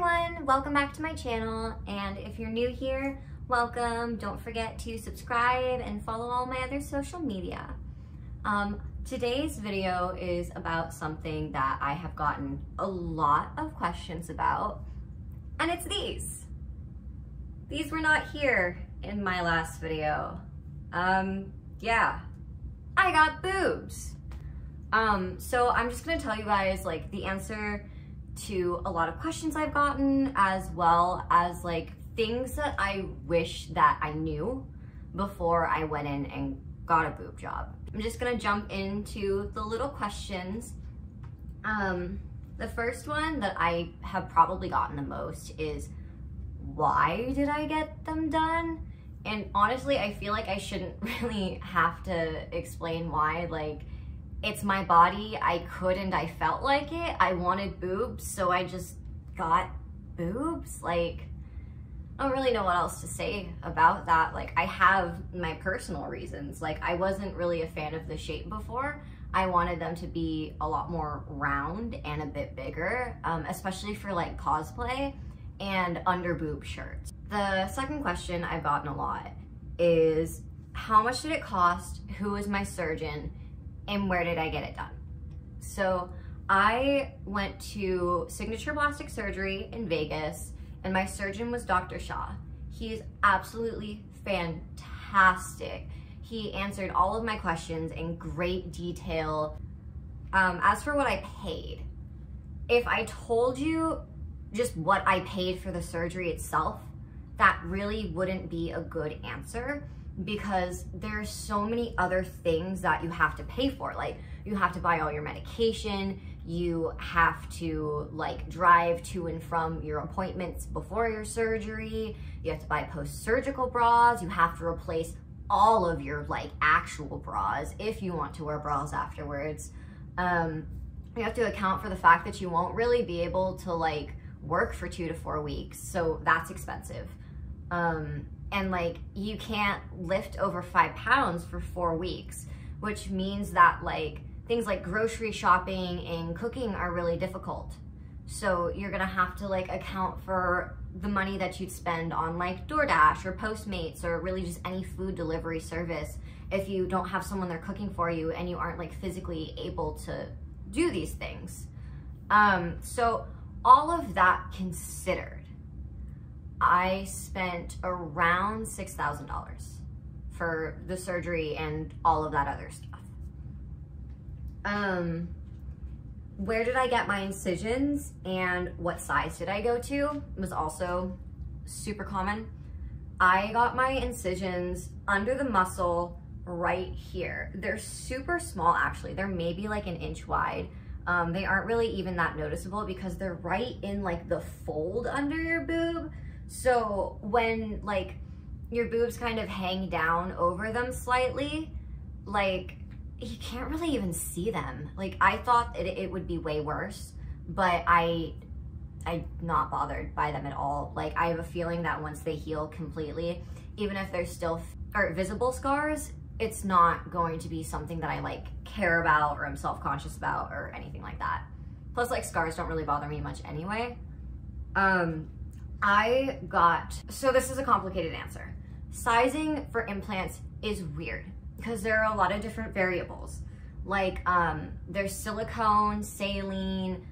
everyone, welcome back to my channel, and if you're new here, welcome. Don't forget to subscribe and follow all my other social media. Today's video is about something that I have gotten a lot of questions about, and it's these. These were not here in my last video. Yeah, I got boobs. So I'm just gonna tell you guys like the answer to a lot of questions I've gotten, as well as like things that I wish that I knew before I went in and got a boob job. I'm just gonna jump into the little questions. The first one that I have probably gotten the most is, why did I get them done? And honestly, I feel like I shouldn't really have to explain why. Like, it's my body, I could and I felt like it. I wanted boobs, so I just got boobs. Like, I don't really know what else to say about that. Like, I have my personal reasons. Like, I wasn't really a fan of the shape before. I wanted them to be a lot more round and a bit bigger, especially for like cosplay and under boob shirts. The second question I've gotten a lot is, how much did it cost? Who is my surgeon? And where did I get it done? So I went to Signature Plastic Surgery in Vegas, and my surgeon was Dr. Shah. He's absolutely fantastic. He answered all of my questions in great detail. As for what I paid, if I told you just what I paid for the surgery itself, that really wouldn't be a good answer, because there's so many other things that you have to pay for. Like, you have to buy all your medication, you have to like drive to and from your appointments before your surgery, you have to buy post-surgical bras, you have to replace all of your like actual bras if you want to wear bras afterwards. You have to account for the fact that you won't really be able to like work for 2 to 4 weeks, so that's expensive. And like, you can't lift over 5 pounds for 4 weeks, which means that like things like grocery shopping and cooking are really difficult. So you're gonna have to like account for the money that you'd spend on like DoorDash or Postmates or really just any food delivery service if you don't have someone there cooking for you and you aren't like physically able to do these things. So all of that considered, I spent around $6,000 for the surgery and all of that other stuff. Where did I get my incisions and what size did I go to was also super common. I got my incisions under the muscle right here. They're super small actually. They're maybe like an inch wide. They aren't really even that noticeable because they're right in like the fold under your boob. So when like your boobs kind of hang down over them slightly, like you can't really even see them. Like, I thought it would be way worse, but I'm not bothered by them at all. Like, I have a feeling that once they heal completely, even if there's still visible scars, it's not going to be something that I like care about or I'm self-conscious about or anything like that. Plus, like, scars don't really bother me much anyway. So this is a complicated answer. Sizing for implants is weird because there are a lot of different variables. Like, there's silicone, saline,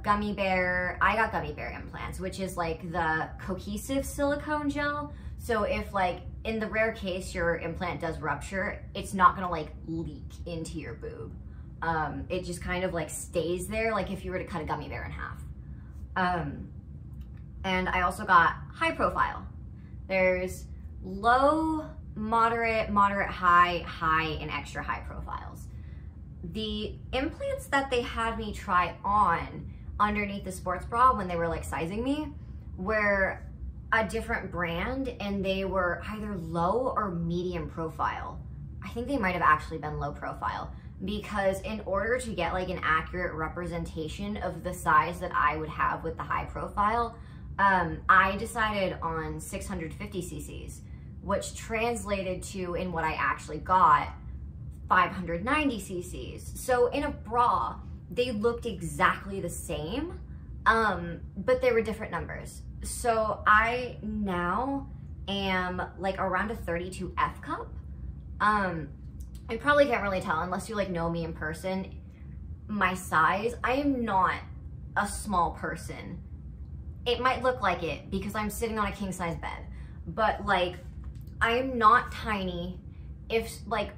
gummy bear. I got gummy bear implants, which is like the cohesive silicone gel. So if like, in the rare case your implant does rupture, it's not gonna like leak into your boob. It just kind of like stays there, like if you were to cut a gummy bear in half. And I also got high profile. There's low, moderate, high, and extra high profiles. The implants that they had me try on underneath the sports bra when they were like sizing me were a different brand, and they were either low or medium profile. I think they might have actually been low profile, because in order to get like an accurate representation of the size that I would have with the high profile, I decided on 650 cc's, which translated to, in what I actually got, 590 cc's. So in a bra, they looked exactly the same, But they were different numbers. So I now am like around a 32 F cup. I probably can't really tell unless you like know me in person. My size, I am not a small person. It might look like it because I'm sitting on a king size bed, but like I am not tiny. If like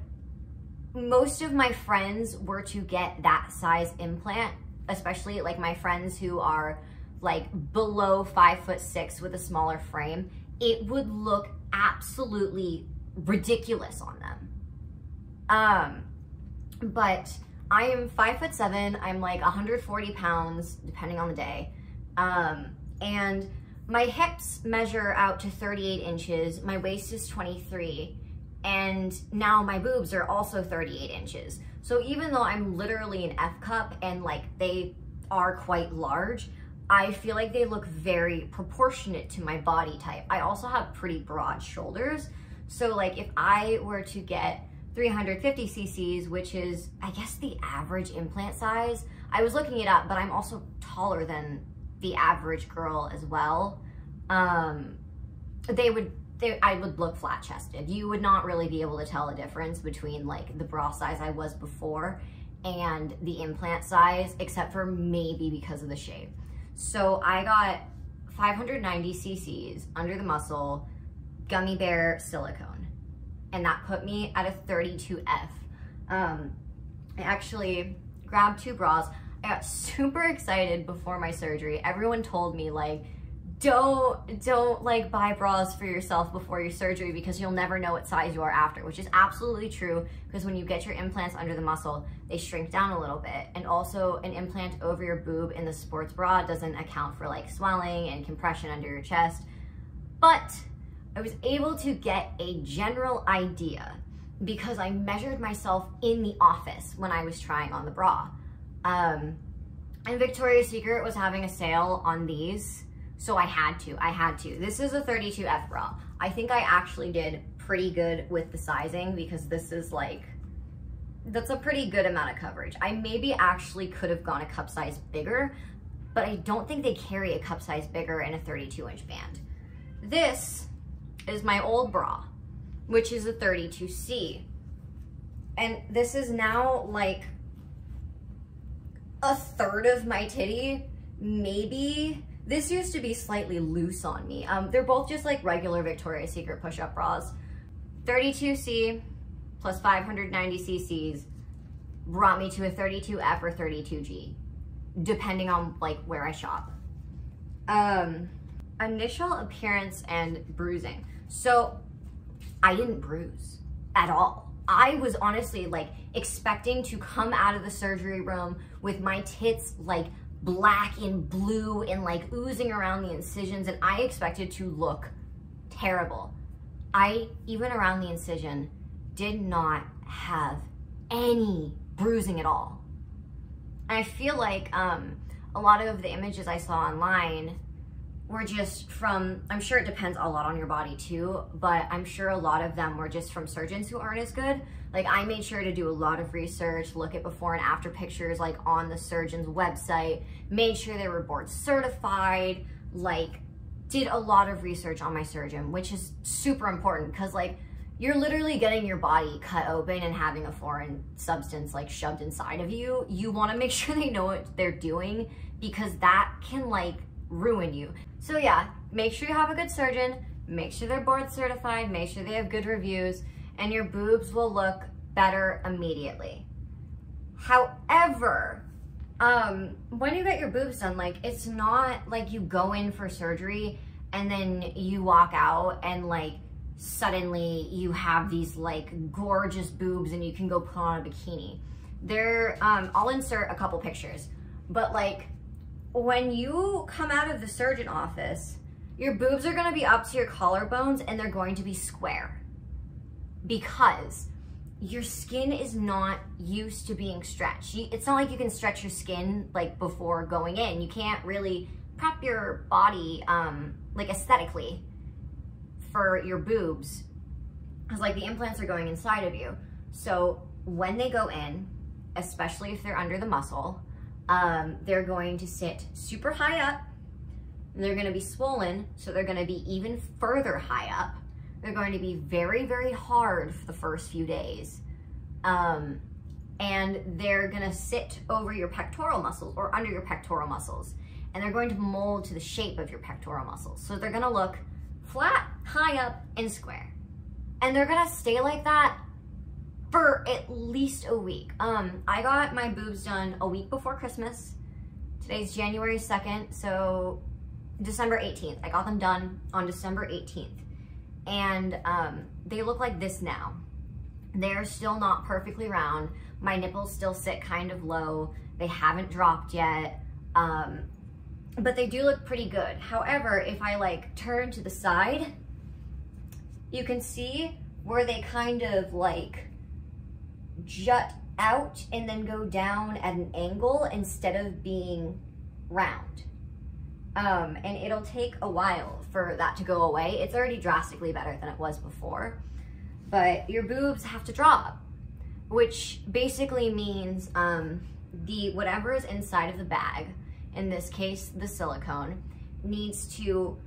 most of my friends were to get that size implant, especially like my friends who are like below 5'6" with a smaller frame, it would look absolutely ridiculous on them. But I am 5'7", I'm like 140 pounds, depending on the day. And my hips measure out to 38 inches, my waist is 23, and now my boobs are also 38 inches. So even though I'm literally an F cup and like they are quite large, I feel like they look very proportionate to my body type. I also have pretty broad shoulders. So like if I were to get 350 cc's, which is, I guess, the average implant size. I was looking it up, but I'm also taller than the average girl as well. I would look flat chested. You would not really be able to tell a difference between like the bra size I was before and the implant size, except for maybe because of the shape. So I got 590 cc's under the muscle, gummy bear silicone. And that put me at a 32F. I actually grabbed 2 bras. I got super excited before my surgery. Everyone told me like, don't like buy bras for yourself before your surgery because you'll never know what size you are after, which is absolutely true because when you get your implants under the muscle, they shrink down a little bit. And also an implant over your boob in the sports bra doesn't account for like swelling and compression under your chest. But I was able to get a general idea because I measured myself in the office when I was trying on the bra. And Victoria's Secret was having a sale on these, so I had to. This is a 32F bra. I think I actually did pretty good with the sizing because this is like, that's a pretty good amount of coverage. I maybe actually could have gone a cup size bigger, but I don't think they carry a cup size bigger in a 32-inch band. This is my old bra, which is a 32C. And this is now like a third of my titty, maybe. This used to be slightly loose on me. They're both just like regular Victoria's Secret push-up bras. 32C plus 590 cc's brought me to a 32F or 32G, depending on like where I shop. Initial appearance and bruising. So I didn't bruise at all. I was honestly like expecting to come out of the surgery room with my tits like black and blue and like oozing around the incisions, and I expected to look terrible. Even around the incision, did not have any bruising at all. And I feel like a lot of the images I saw online were just from, I'm sure it depends a lot on your body too, but I'm sure a lot of them were just from surgeons who aren't as good. Like I made sure to do a lot of research, look at before and after pictures like on the surgeon's website, made sure they were board certified, like did a lot of research on my surgeon, which is super important because like you're literally getting your body cut open and having a foreign substance like shoved inside of you. You want to make sure they know what they're doing because that can like ruin you. So yeah, make sure you have a good surgeon, make sure they're board certified, make sure they have good reviews, and your boobs will look better immediately. However, when you get your boobs done, like it's not like you go in for surgery and then you walk out and like suddenly you have these like gorgeous boobs and you can go put on a bikini. I'll insert a couple pictures, but like when you come out of the surgeon office, your boobs are gonna be up to your collarbones and they're going to be square because your skin is not used to being stretched. It's not like you can stretch your skin like before going in. You can't really prep your body like aesthetically for your boobs because like the implants are going inside of you. So when they go in, especially if they're under the muscle, They're going to sit super high up, and they're going to be swollen, so they're going to be even further high up. They're going to be very, very hard for the first few days. And they're going to sit over your pectoral muscles or under your pectoral muscles, and they're going to mold to the shape of your pectoral muscles. So they're going to look flat, high up, and square. And they're going to stay like that for at least a week. I got my boobs done a week before Christmas. Today's January 2nd, so December 18th. I got them done on December 18th. And they look like this now. They're still not perfectly round. My nipples still sit kind of low. They haven't dropped yet, but they do look pretty good. However, if I like turn to the side, you can see where they kind of like jut out and then go down at an angle instead of being round. And it'll take a while for that to go away. It's already drastically better than it was before, but your boobs have to drop, which basically means whatever is inside of the bag, in this case, the silicone, needs to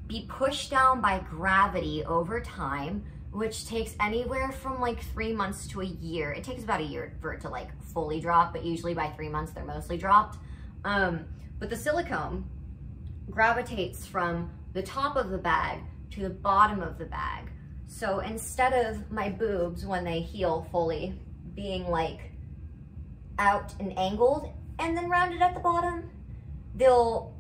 be pushed down by gravity over time, which takes anywhere from like 3 months to a year. It takes about a year for it to like fully drop, but usually by 3 months, they're mostly dropped. But the silicone gravitates from the top of the bag to the bottom of the bag. So instead of my boobs, when they heal fully, being like out and angled and then rounded at the bottom, they'll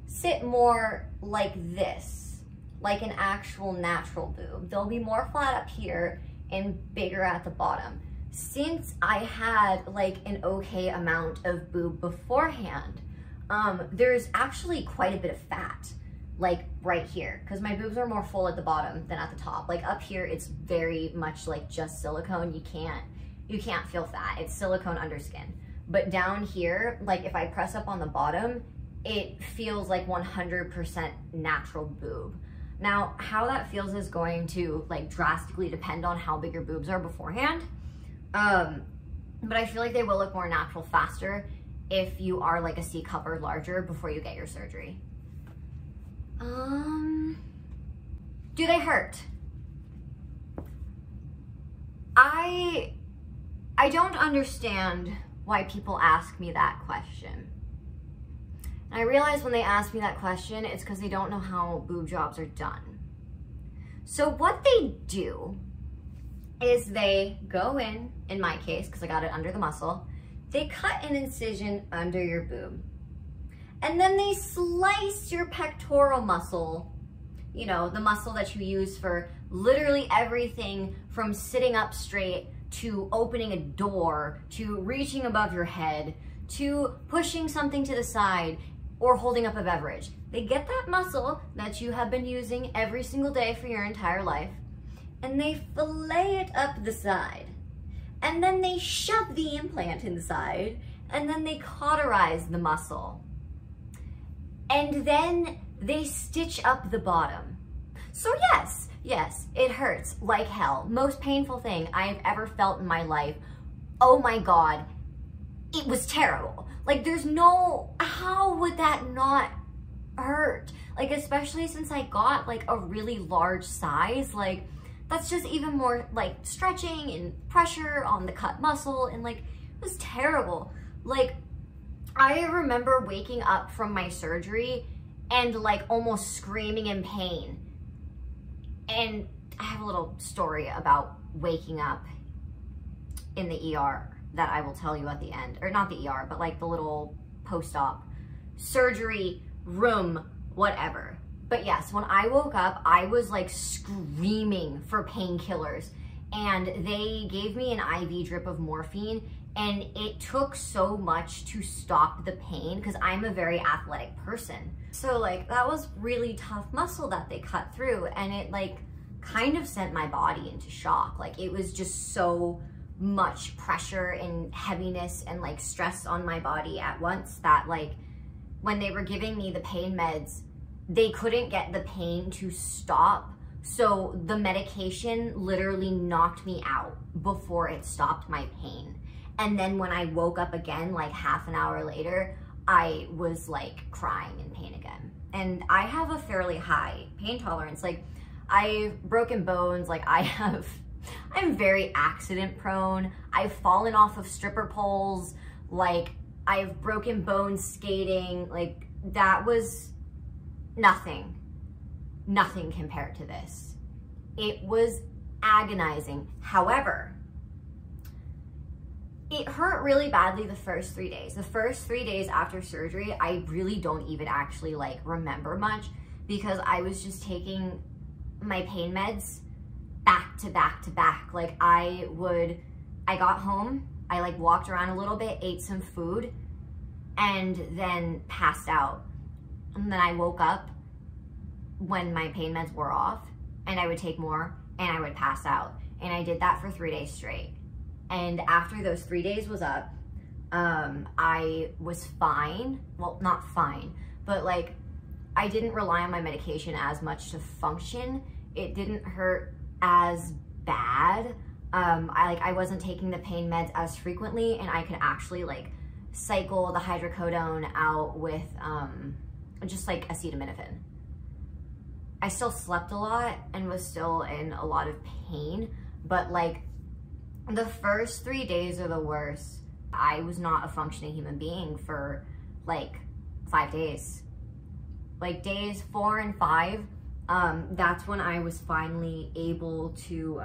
sit more like this, like an actual natural boob. They'll be more flat up here and bigger at the bottom. Since I had like an okay amount of boob beforehand, there's actually quite a bit of fat, like right here, because my boobs are more full at the bottom than at the top. Like up here, it's very much like just silicone. You can't feel fat. It's silicone underskin. But down here, like if I press up on the bottom, it feels like 100% natural boob. Now, how that feels is going to like drastically depend on how big your boobs are beforehand. But I feel like they will look more natural faster if you are like a C cup or larger before you get your surgery. Do they hurt? I don't understand why people ask me that question. And I realize when they ask me that question, it's because they don't know how boob jobs are done. So what they do is they go in my case, because I got it under the muscle, they cut an incision under your boob. And then they slice your pectoral muscle, you know, the muscle that you use for literally everything from sitting up straight to opening a door, to reaching above your head, to pushing something to the side or holding up a beverage. They get that muscle that you have been using every single day for your entire life, and they fillet it up the side. And then they shove the implant inside, and then they cauterize the muscle. And then they stitch up the bottom. So yes, it hurts like hell. Most painful thing I have ever felt in my life. Oh my God, it was terrible. Like how would that not hurt? Like, especially since I got like a really large size, like that's just even more like stretching and pressure on the cut muscle, and like, it was terrible. Like, I remember waking up from my surgery and like almost screaming in pain. And I have a little story about waking up in the ER that I will tell you at the end, or not the ER, but like the little post-op surgery room, whatever. But yes, when I woke up, I was like screaming for painkillers, and they gave me an IV drip of morphine, and it took so much to stop the pain because I'm a very athletic person. So like, that was really tough muscle that they cut through, and it like kind of sent my body into shock. Like, it was just so much pressure and heaviness and like stress on my body at once that like, when they were giving me the pain meds, they couldn't get the pain to stop. So the medication literally knocked me out before it stopped my pain. And then when I woke up again, like half an hour later, I was like crying in pain again. And I have a fairly high pain tolerance. Like, I've broken bones, like I'm very accident prone. I've fallen off of stripper poles, like I've broken bones skating. Like, that was nothing compared to this. It was agonizing. However, it hurt really badly the first 3 days. The first 3 days after surgery, I really don't even actually like remember much, because I was just taking my pain meds back to back to back. Like, I got home, I like walked around a little bit, ate some food, and then passed out. And then I woke up when my pain meds were off, and I would take more, and I would pass out. And I did that for 3 days straight. And after those 3 days was up, I was fine. Well, not fine, but like, I didn't rely on my medication as much to function. It didn't hurt as bad. I wasn't taking the pain meds as frequently, and I could actually like cycle the hydrocodone out with just like acetaminophen. I still slept a lot and was still in a lot of pain, but like, the first 3 days are the worst. I was not a functioning human being for like 5 days. Like days 4 and 5, that's when I was finally able to,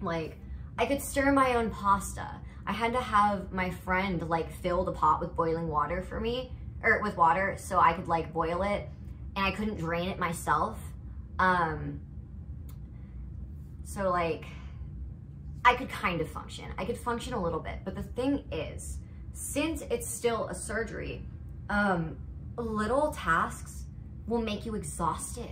like, I could stir my own pasta. I had to have my friend like fill the pot with boiling water for me, or with water, so I could like boil it, and I couldn't drain it myself. So like, I could kind of function. I could function a little bit, but the thing is, since it's still a surgery, little tasks will make you exhausted.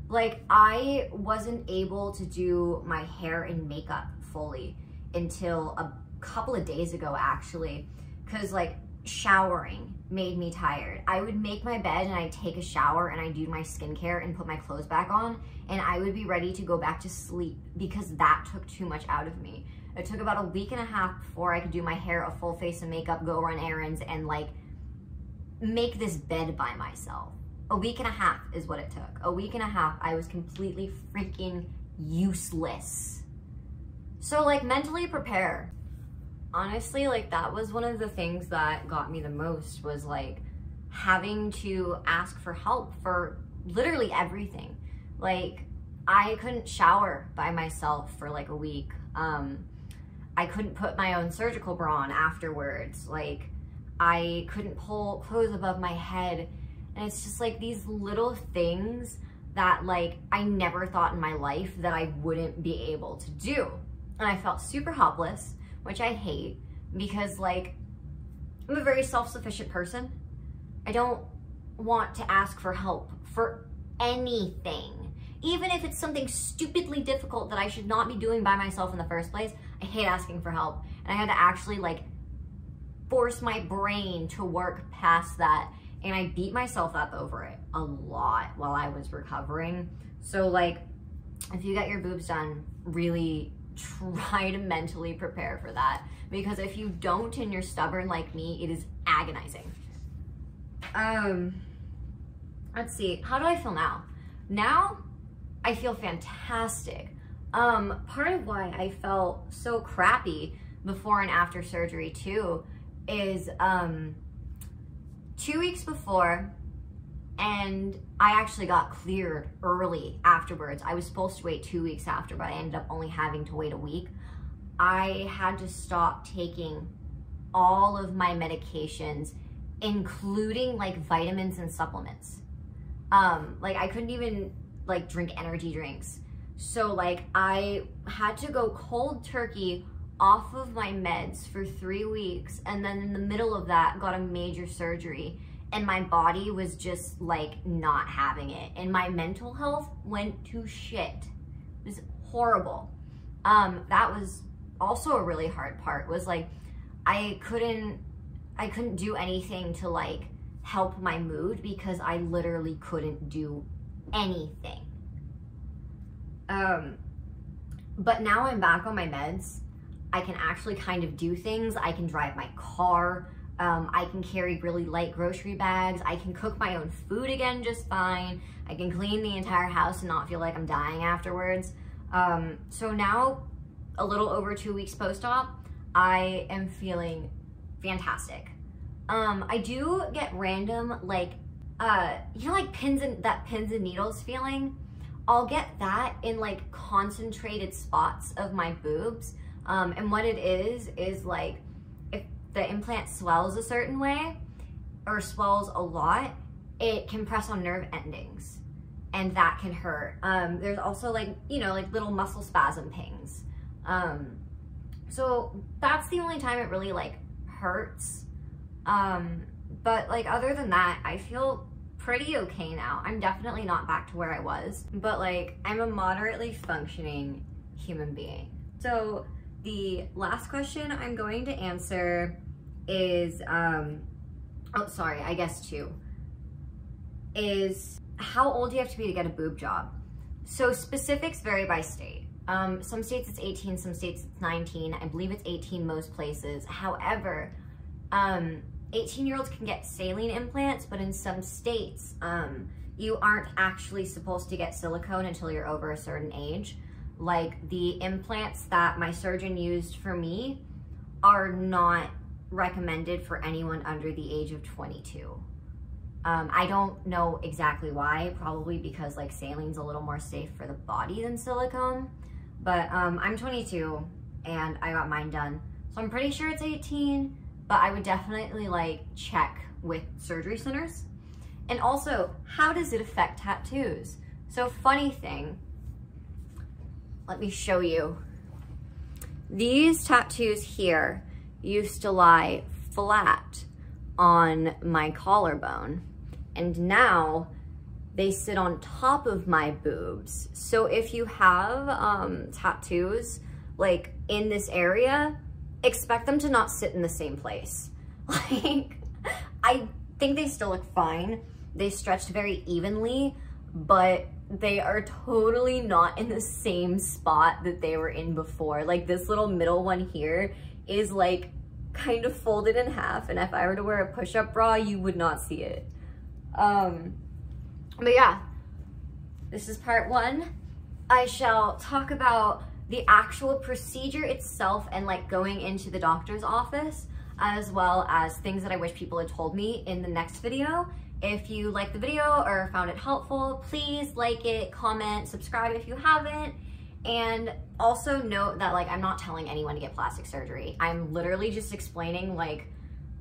Like, I wasn't able to do my hair and makeup fully until a couple of days ago, actually, because like showering made me tired. I would make my bed and I'd take a shower and I'd do my skincare and put my clothes back on, and I would be ready to go back to sleep because that took too much out of me. It took about a week and a half before I could do my hair, a full face of makeup, go run errands, and like make this bed by myself. A week and a half is what it took. A week and a half, I was completely freaking useless. So like, mentally prepare. Honestly, like, that was one of the things that got me the most, was like having to ask for help for literally everything. Like, I couldn't shower by myself for like a week. I couldn't put my own surgical bra on afterwards. Like, I couldn't pull clothes above my head. And it's just like these little things that like I never thought in my life that I wouldn't be able to do. And I felt super helpless, which I hate, because like, I'm a very self-sufficient person. I don't want to ask for help for anything. Even if it's something stupidly difficult that I should not be doing by myself in the first place, I hate asking for help. And I had to actually like force my brain to work past that. And I beat myself up over it a lot while I was recovering. So like, if you get your boobs done, really try to mentally prepare for that. Because if you don't and you're stubborn like me, it is agonizing. Let's see, how do I feel now? Now, I feel fantastic. Part of why I felt so crappy before and after surgery too is 2 weeks before, and I actually got cleared early afterwards. I was supposed to wait 2 weeks after, but I ended up only having to wait a week. I had to stop taking all of my medications, including like vitamins and supplements. Like, I couldn't even like drink energy drinks. So like, I had to go cold turkey off of my meds for 3 weeks, and then in the middle of that got a major surgery, and my body was just like not having it, and my mental health went to shit. It was horrible. That was also a really hard part, was like, I couldn't do anything to like help my mood because I literally couldn't do anything. But now I'm back on my meds. I can actually kind of do things. I can drive my car. I can carry really light grocery bags. I can cook my own food again just fine. I can clean the entire house and not feel like I'm dying afterwards. So now, a little over 2 weeks post-op, I am feeling fantastic. I do get random, like, you know, like pins and needles feeling? I'll get that in like concentrated spots of my boobs. And what it is like, if the implant swells a certain way or swells a lot, it can press on nerve endings and that can hurt. There's also like, you know, like little muscle spasm pings. So that's the only time it really like hurts. But like other than that, I feel pretty okay now. I'm definitely not back to where I was, but like I'm a moderately functioning human being. So the last question I'm going to answer is, oh, sorry, I guess two, is how old do you have to be to get a boob job? So specifics vary by state. Some states it's 18, some states it's 19. I believe it's 18 most places. However, 18-year-olds can get saline implants, but in some states, you aren't actually supposed to get silicone until you're over a certain age. Like the implants that my surgeon used for me are not recommended for anyone under the age of 22. I don't know exactly why, probably because like saline's a little more safe for the body than silicone, but I'm 22 and I got mine done. So I'm pretty sure it's 18, but I would definitely like check with surgery centers. And also, how does it affect tattoos? So funny thing, let me show you. These tattoos here used to lie flat on my collarbone, and now they sit on top of my boobs. So if you have tattoos like in this area, expect them to not sit in the same place. Like, I think they still look fine. They stretched very evenly, but they are totally not in the same spot that they were in before. Like this little middle one here is like kind of folded in half, and if I were to wear a push-up bra, you would not see it. But yeah, this is part one. I shall talk about the actual procedure itself and like going into the doctor's office, as well as things that I wish people had told me in the next video. If you liked the video or found it helpful, please like it, comment, subscribe if you haven't. And also note that like I'm not telling anyone to get plastic surgery. I'm literally just explaining like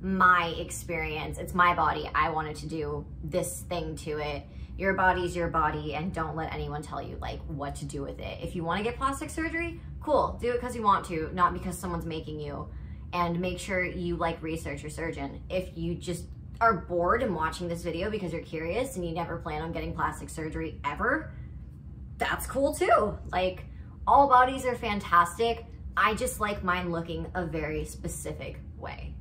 my experience. It's my body. I wanted to do this thing to it. Your body's your body, and don't let anyone tell you like what to do with it. If you want to get plastic surgery, cool, do it because you want to, not because someone's making you. And make sure you like research your surgeon. If you just are bored and watching this video because you're curious and you never plan on getting plastic surgery ever, that's cool too. Like, all bodies are fantastic. I just like mine looking a very specific way.